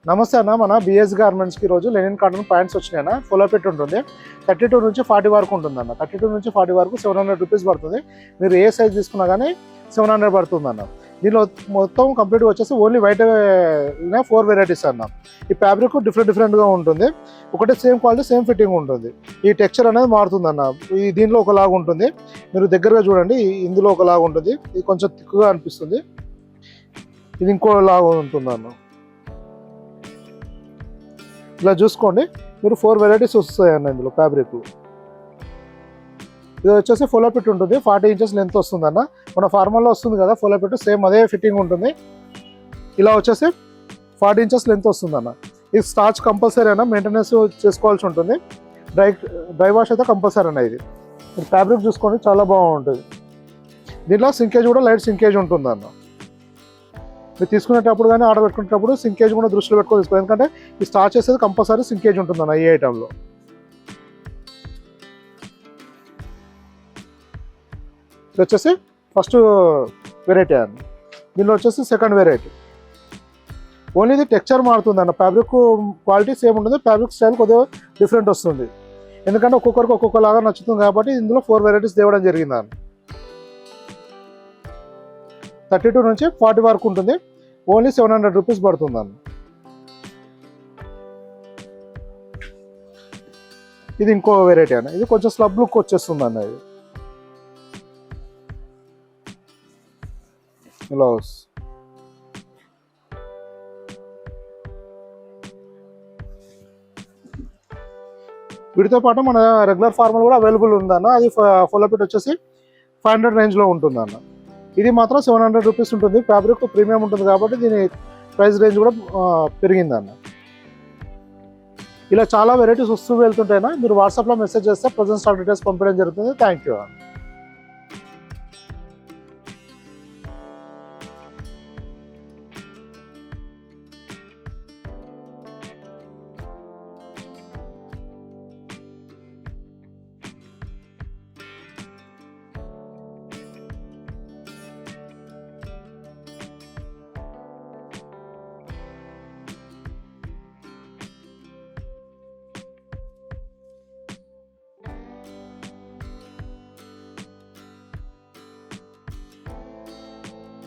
నమస్తే అన్న, మన బిఎస్ గార్మెంట్స్కి ఈరోజు లెనిన్ కాటన్ ప్యాంట్స్ వచ్చినాయి అన్న. ఫుల్ ఫిట్ ఉంటుంది. 32 నుంచి 40 వరకు ఉంటుంది అన్న. 32 నుంచి 40 వరకు 700 రూపీస్ పడుతుంది. మీరు ఏ సైజ్ తీసుకున్నా కానీ 700 పడుతుంది అన్న. దీనిలో మొత్తం కంప్లీట్గా వచ్చేసి ఓన్లీ వైట్ 4 వెరైటీస్ అన్న. ఈ ఫ్యాబ్రిక్ డిఫరెంట్గా ఉంటుంది. ఒకటే సేమ్ క్వాలిటీ సేమ్ ఫిట్టింగ్ ఉంటుంది. ఈ టెక్స్చర్ అనేది మారుతుంది అన్న. ఈ దీనిలో ఒకలాగా ఉంటుంది. మీరు దగ్గరగా చూడండి, ఇందులో ఒకలాగా ఉంటుంది. ఇది కొంచెం థిక్గా అనిపిస్తుంది. ఇది ఇంకోలాగా ఉంటుంది అన్న. ఇలా చూసుకోండి, మీరు 4 వెరైటీస్ వస్తాయన్న ఇందులో ఫ్యాబ్రిక్. ఇది వచ్చేసి ఫోలో పిట్ ఉంటుంది. 40 ఇంచెస్ లెంత్ వస్తుంది అన్న. మన ఫార్మల్లో వస్తుంది కదా ఫోలో పిట్, సేమ్ అదే ఫిట్టింగ్ ఉంటుంది. ఇలా వచ్చేసి 40 ఇంచెస్ లెంత్ వస్తుంది అన్న. ఇది స్టార్చ్ కంపల్సరీ అన్న, మెయింటెనెన్స్ చేసుకోవాల్సి ఉంటుంది. డ్రై వాష్ అయితే కంపల్సరీ అన్న. ఇది ఫ్యాబ్రిక్ చూసుకోండి, చాలా బాగుంటుంది. దీంట్లో సింకేజ్ కూడా లైట్ సింకేజ్ ఉంటుంది అన్న. మీరు తీసుకునేటప్పుడు కానీ ఆర్డర్ పెట్టుకునేటప్పుడు సింకేజ్ కూడా దృష్టిలో పెట్టుకొని తీసుకోవాలి. ఎందుకంటే ఈ స్టార్చ్ చేసేది కంపల్సరీ సింకేజ్ ఉంటుందన్న ఈ ఐటెంలో. ఇది వచ్చేసి ఫస్ట్ వెరైటీ అన్న. దీనిలో వచ్చేసి సెకండ్ వెరైటీ. ఓన్లీ ఇది టెక్స్చర్ మారుతుంది అన్న. ఫ్యాబ్రిక్ క్వాలిటీ సేమ్ ఉంటుంది, ఫ్యాబ్రిక్ స్టైల్ కొద్దిగా డిఫరెంట్ వస్తుంది. ఎందుకంటే ఒక్కొక్కరికి ఒక్కొక్కలాగా నచ్చుతుంది కాబట్టి ఇందులో 4 వెరైటీస్ తేవడం జరిగింది అన్న. 32 నుంచి 40 వరకు ఉంటుంది. ఓన్లీ 700 రూపీస్ పడుతుంది అన్న. ఇది ఇంకో వెరైటీ అన్న. ఇది కొంచెం స్లబ్ లుక్ వచ్చేస్తుంది అన్న. ఇది ఇలా వీటితో పాటు మన రెగ్యులర్ ఫార్మల్ కూడా అవైలబుల్ ఉందన్న. అది ఫుల్ పిట్ వచ్చేసి 500 రేంజ్లో ఉంటుంది అన్న. ఇది మాత్రం 700 రూపీస్ ఉంటుంది. ఫ్యాబ్రిక్ ప్రీమియం ఉంటుంది కాబట్టి దీని ప్రైస్ రేంజ్ కూడా పెరిగిందన్న. ఇలా చాలా వెరైటీస్ వస్తూ వెళ్తుంటాయినా. మీరు వాట్సాప్లో మెసేజ్ చేస్తే ప్రజెంట్ స్టాక్ డీటెయిల్స్ పంపించడం జరుగుతుంది. Thank you.